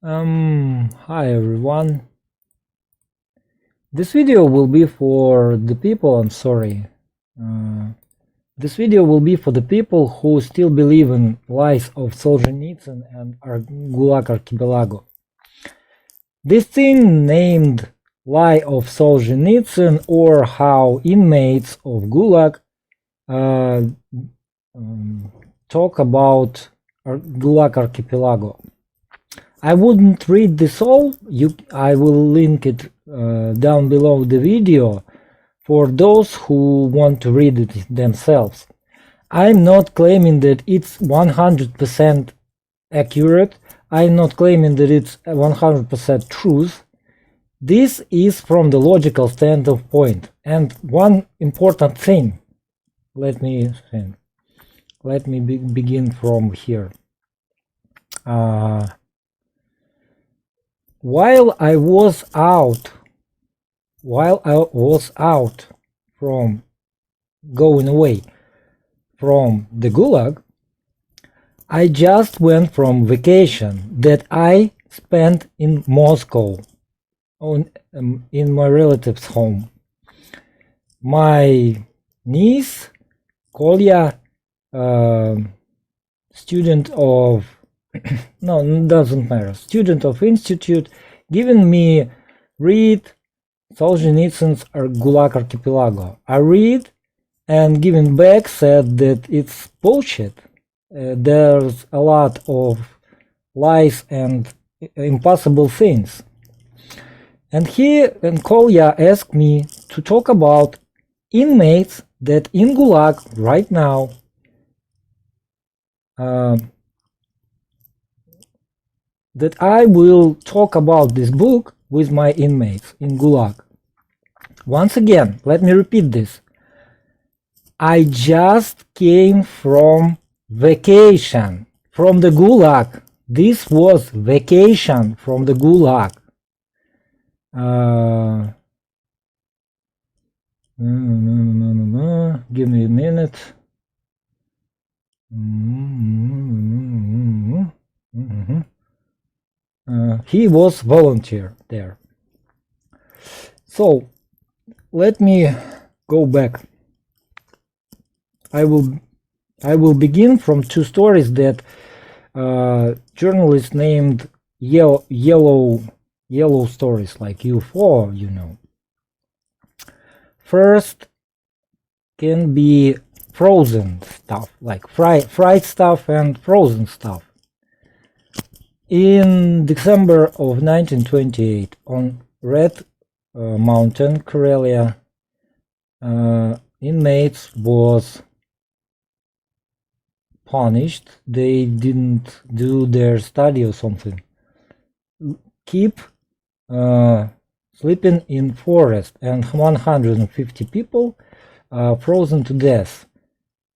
Hi everyone. This video will be for the people, I'm sorry. This video will be for the people who still believe in lies of Solzhenitsyn and GULAG archipelago. This thing named Lie of Solzhenitsyn, or how inmates of GULAG talk about GULAG archipelago. I wouldn't read this all. I will link it down below the video for those who want to read it themselves. I'm not claiming that it's 100% accurate. I'm not claiming that it's 100% truth. This is from the logical standpoint. And one important thing, let me begin from here. While I was out from going away from the Gulag, I just went from vacation that I spent in Moscow, in my relative's home. My niece, Kolya, student of no, it doesn't matter. Student of institute, giving me read Solzhenitsyn's GULAG archipelago. I read and giving back said that it's bullshit. There's a lot of lies and impossible things. And Kolya asked me to talk about inmates that in GULAG right now that I will talk about this book with my inmates in GULAG. Once again, let me repeat this. I just came from vacation, from the GULAG. This was vacation from the GULAG. Give me a minute. He was volunteer there. So let me go back. I will begin from two stories that journalists named yellow stories, like UFO, you know. First can be frozen stuff, like fried stuff and frozen stuff. In December of 1928, on Red Mountain, Karelia, inmates was punished. They didn't do their study or something. Keep sleeping in forest, and 150 people frozen to death.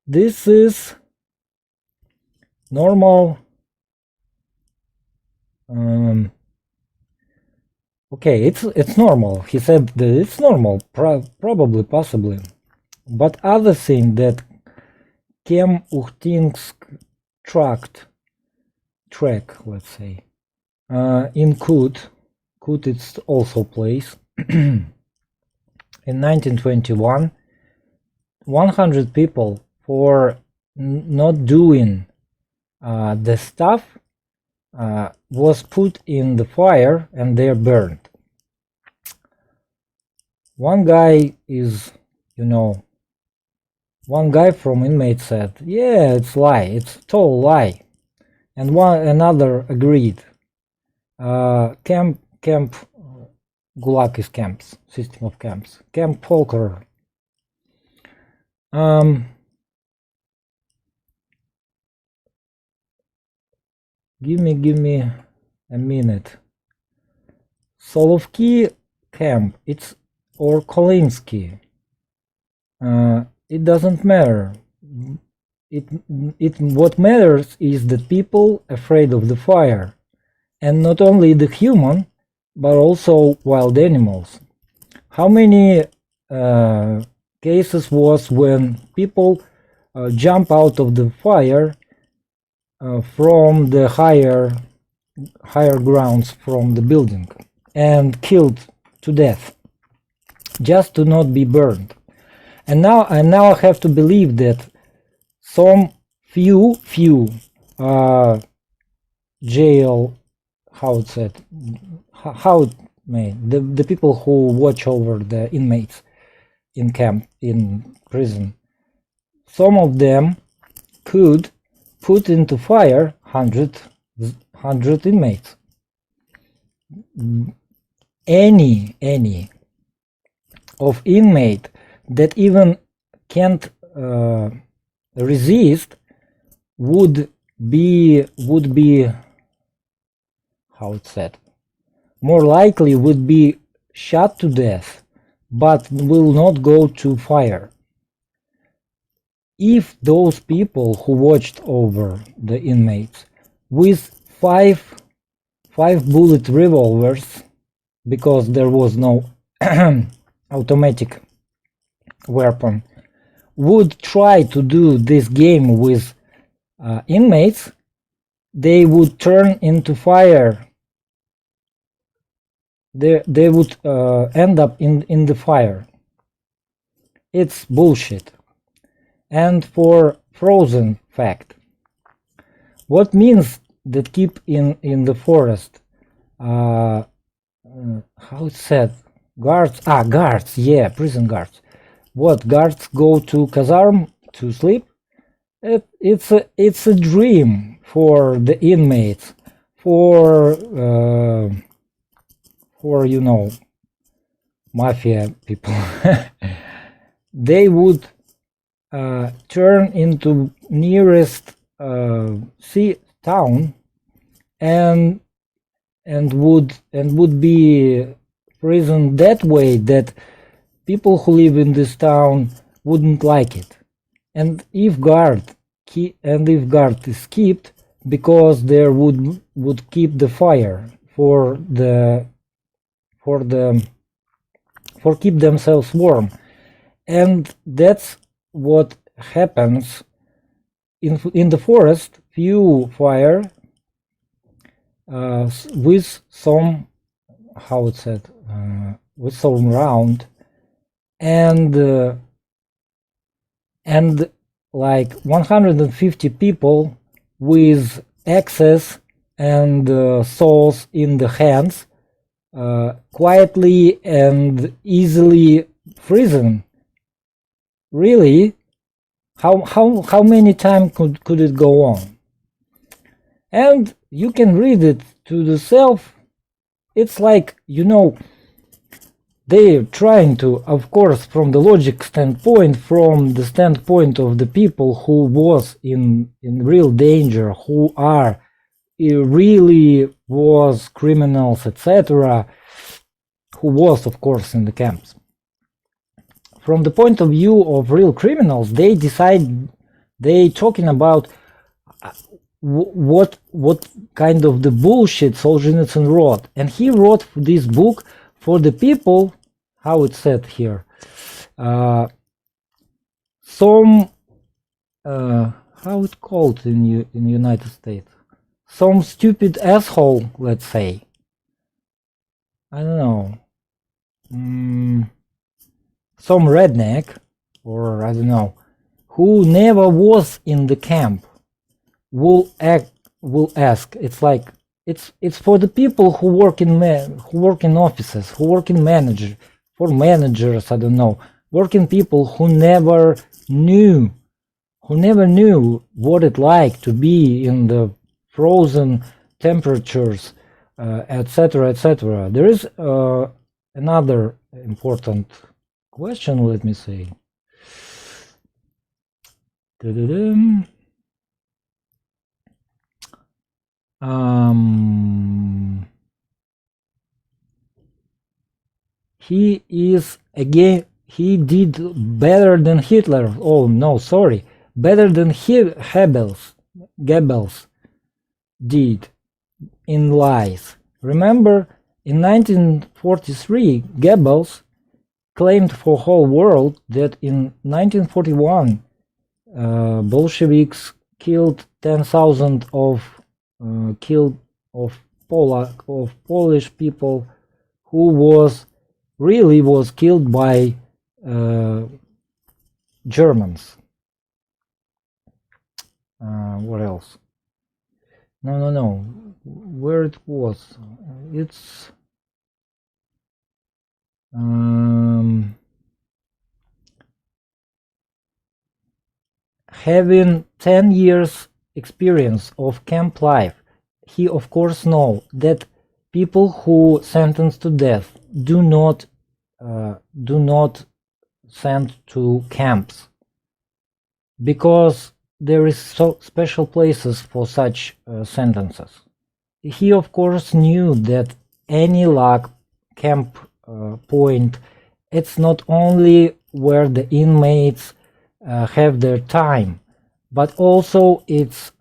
This is normal. Okay, it's normal. He said that it's normal, probably, possibly. But other thing that Kem-Uchtinsk track, let's say, in Kut it's also place. In 1921, 100 people for not doing the stuff was put in the fire and they're burned. One guy one guy from inmate said, yeah, it's lie, it's total lie. And another agreed. Camp GULAG is camps, system of camps. Camp Polker. Give me a minute. Solovki camp, or Kolinsky. It doesn't matter. What matters is that people afraid of the fire, and not only the human, but also wild animals. How many cases was when people jump out of the fire from the higher higher grounds from the building and killed to death just to not be burned. And now I have to believe that some few jail, how it's said, how it may, the people who watch over the inmates in camp, in prison, some of them could put into fire 100 inmates. Any of inmate that even can't resist would be how it's said, more likely would be shot to death, but will not go to fire. If those people who watched over the inmates with five bullet revolvers, because there was no automatic weapon, would try to do this game with inmates, they would turn into fire. They would end up in the fire. It's bullshit. And for frozen fact, what means that keep in the forest? How it's said? Guards. Guards. Yeah, prison guards. What, guards go to Kazarm to sleep? It's a dream for the inmates, for you know, mafia people. They would turn into nearest sea town and would be prisoned that way that people who live in this town wouldn't like it. And if guard is kept, because there would keep the fire for keep themselves warm. And that's what happens in the forest. Few fire with some, how it's said, with some round, and like 150 people with axes and saws in the hands, quietly and easily frozen. Really? How many times could it go on? And you can read it to the self. It's like, you know, they're trying to, of course, from the logic standpoint, from the standpoint of the people who was in real danger, who are really was criminals, etc., who was, of course, in the camps. From the point of view of real criminals, they talking about what kind of the bullshit Solzhenitsyn wrote. And he wrote this book for the people, how it's said here, how it's called in United States, some stupid asshole, let's say, I don't know, some redneck, or I don't know, who never was in the camp, will ask. It's like it's for the people who work in offices, who work in for managers, I don't know, working people who never knew what it like to be in the frozen temperatures, etc., etc. There is another important question, let me say. He did better than Hitler. Oh no, sorry, better than Goebbels did in lies. Remember, in 1943, Goebbels claimed for whole world that in 1941 Bolsheviks killed 10,000 of Polish people who was killed by Germans. What else? No. Where it was? It's having 10 years experience of camp life, he of course know that people who sentenced to death do not send to camps, because there is so special places for such sentences. He of course knew that any camp point, it's not only where the inmates have their time, but also it's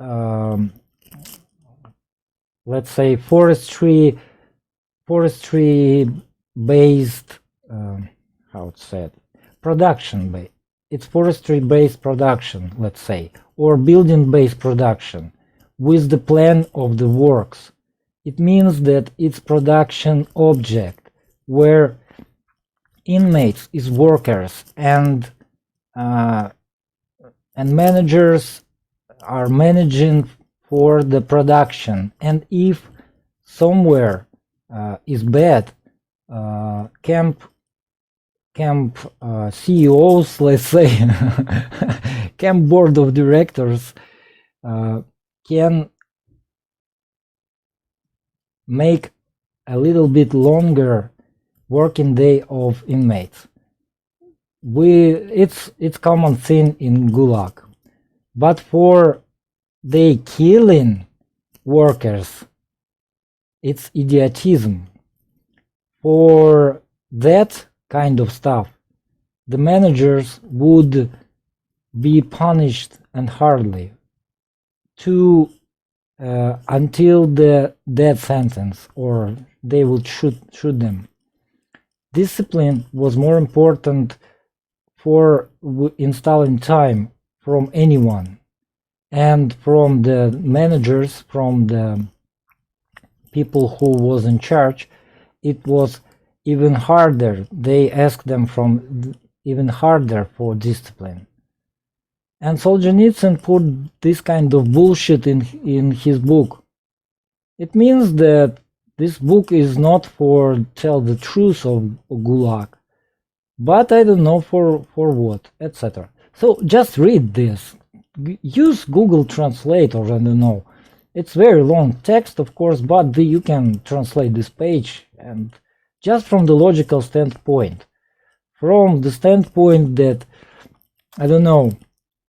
let's say forestry based how to say it, production based. It's forestry based production, let's say, or building based production with the plan of the works. It means that it's production object where inmates is workers and managers are managing for the production. And if somewhere is bad, camp CEOs, let's say, camp board of directors can make a little bit longer working day of inmates. It's common thing in Gulag, but for they killing workers, it's idiotism. For that kind of stuff, the managers would be punished and hardly until the death sentence, or they would shoot them. Discipline was more important in Stalin time from anyone, and from the managers, from the people who was in charge, it was even harder. They asked them from even harder for discipline. And Solzhenitsyn put this kind of bullshit in his book. It means that this book is not for tell the truth of Gulag, but I don't know for what, etc. So just read this. Use Google Translate, or I don't know. It's very long text, of course, but you can translate this page, and just from the logical standpoint, from the standpoint that, I don't know,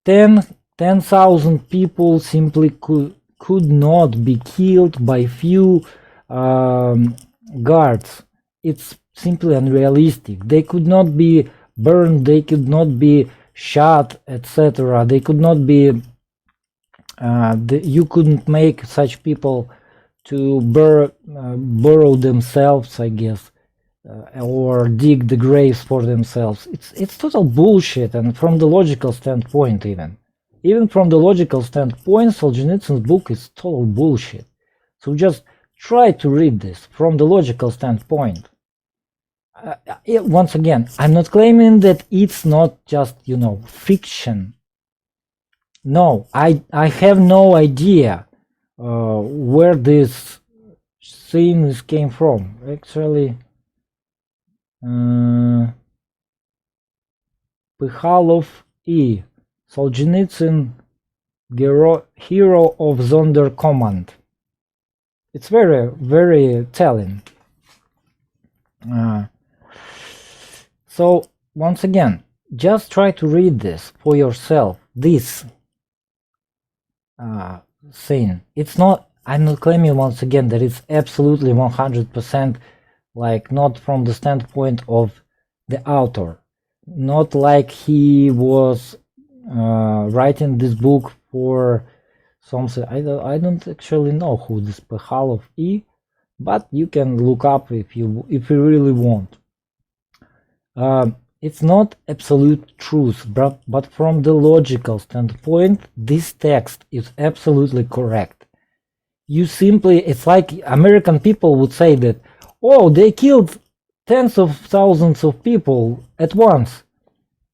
10,000 people simply could not be killed by few guards. It's simply unrealistic. They could not be burned, they could not be shot, etc. They could not be you couldn't make such people to burrow themselves, I guess, or dig the graves for themselves. It's total bullshit. And from the logical standpoint, even from the logical standpoint, Solzhenitsyn's book is total bullshit. So just try to read this from the logical standpoint. Once again, I'm not claiming that it's not just, fiction. No, I have no idea where this things came from. Actually, Pikhalov E. Solzhenitsyn, hero of Sonderkommand. It's very, very telling. So once again, just try to read this for yourself. This thing. It's not. I'm not claiming once again that it's absolutely 100% like not from the standpoint of the author, not like he was writing this book for something. I don't actually know who this Pikhalov is, but you can look up if you really want. It's not absolute truth, but from the logical standpoint, this text is absolutely correct. you simply, it's like American people would say that, oh, they killed tens of thousands of people at once.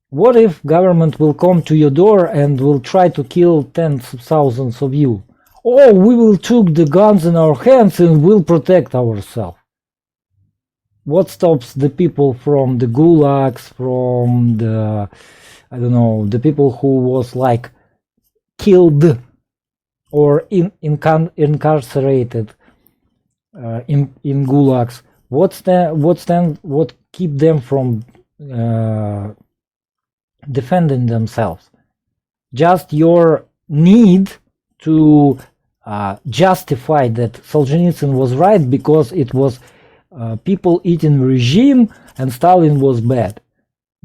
What if government will come to your door and will try to kill tens of thousands of you? Oh, we will take the guns in our hands and will protect ourselves. What stops the people from the gulags, from the, I don't know, the people who was like killed or incarcerated in gulags? What keep them from defending themselves? Just your need to justify that Solzhenitsyn was right because it was people eating regime and Stalin was bad.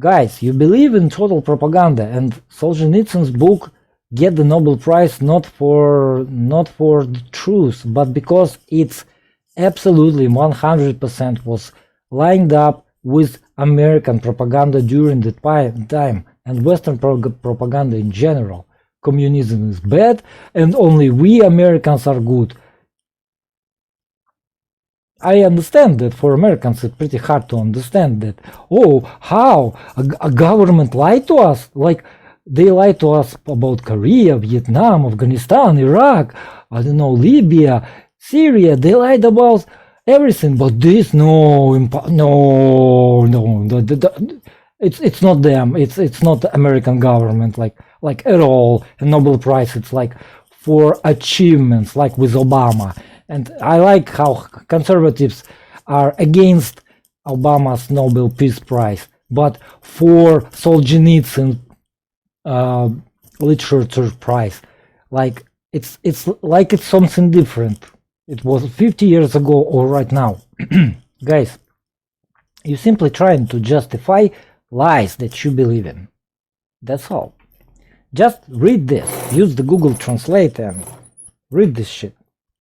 Guys, you believe in total propaganda, and Solzhenitsyn's book get the Nobel Prize not for the truth, but because it's absolutely 100% was lined up with American propaganda during the time and Western propaganda in general. Communism is bad and only we Americans are good. I understand that for Americans it's pretty hard to understand that. Oh, how? A government lied to us? Like, they lied to us about Korea, Vietnam, Afghanistan, Iraq, I don't know, Libya, Syria. They lied about everything, but this, no, it's not them. It's not the American government, like at all. A Nobel Prize, it's like for achievements, like with Obama. And I like how conservatives are against Obama's Nobel Peace Prize, but for Solzhenitsyn literature prize, like it's like it's something different. It was 50 years ago or right now. Guys, you're simply trying to justify lies that you believe in. That's all. Just read this. Use the Google Translate and read this shit.